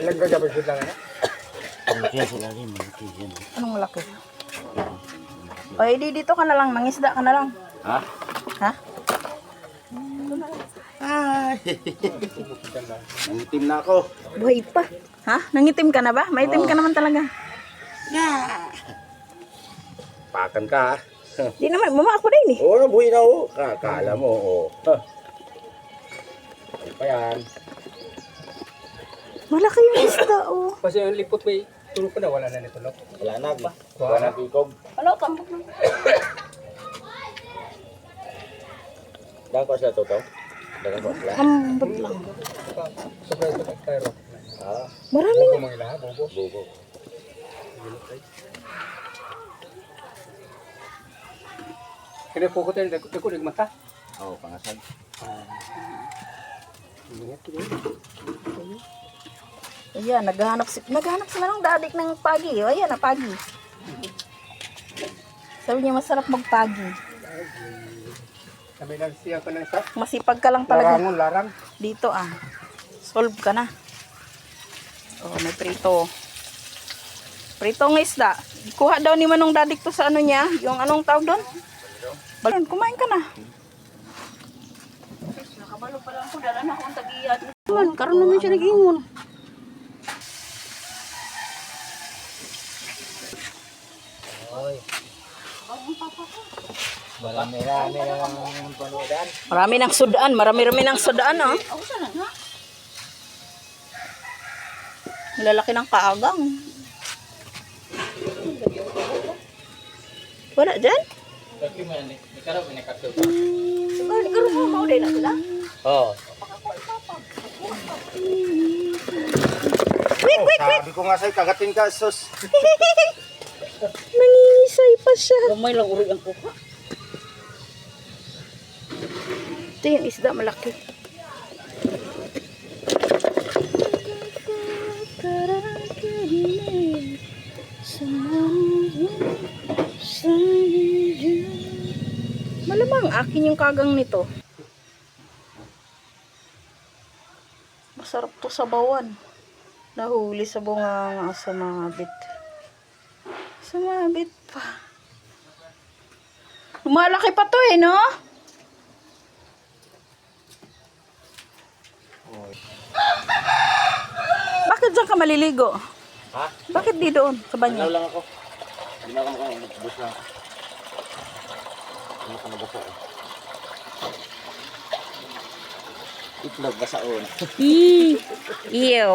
Langga ka ba lang na? Kaya sila rin, malaki yan. Anong malaki? O, edi dito ka na lang. Mangisda ka na lang. Ha? Ha? Ay! Nangitim na ako. Buhay pa. Ha? Nangitim ka na ba? Maitim ka naman talaga. Pakan ka, ha? Di naman. Mama ako din eh. Oo, nabuhay na ako. Kala mo, oo. Ano pa yan? Malaki yung isda, oh. Kasi yung lipot may tulog pa na, wala na nito, no? Wala na, ba? Wala na, bikog. Ano, tambok na. Dahan ko sila to. Dahan ko sila. Ambot lang. Sobrang ito pero. Ah, Marami Bobo na. mga ilaha, bobo. bubo. Kaya po ko tayo, ko nagmata. Oo, pangasad. Ayan, naghahanap sila ng dadik ng pagi. O, ayan, pagi. Sabi niya, masarap magpagi. Sabi lang siya ko ng isa. Masipag ka lang talaga. Larangon, larang. Dito, ah. Solve ka na. Oh, may prito. Prito ng isda. Kuha daw ni Manong dadik to sa ano niya. Yung anong tawag doon? Balon, kumain ka na. Nakabalo pa lang ko. Dala na akong tag-iyat. Karoon naman siya nag-ingon. Marami-rami na lang panudan. Marami ng sudaan. Marami-rami ng sudaan, oh. Lalaki ng kaagang. Wala dyan? Karoon mo, mauday na sila. Oo. Quick, quick, quick! Sabi ko nga sa'yo, kagatin ka, sus. Nangisay pa siya. Gamay lang uri ang kuha. Ito yung isda malaki. Malamang akin yung kagang nito. Masarap to sa bawan. Nahuli sa bunga nga sa mga bit. Sumabit pa. Malaki pa to eh, no? Bakit dyan ka maliligo? Ha? Bakit di doon sa banyo? Ano lang ako. Hindi na ako makabus na. Hindi ko nabasa eh. Itlog basaon. Ew.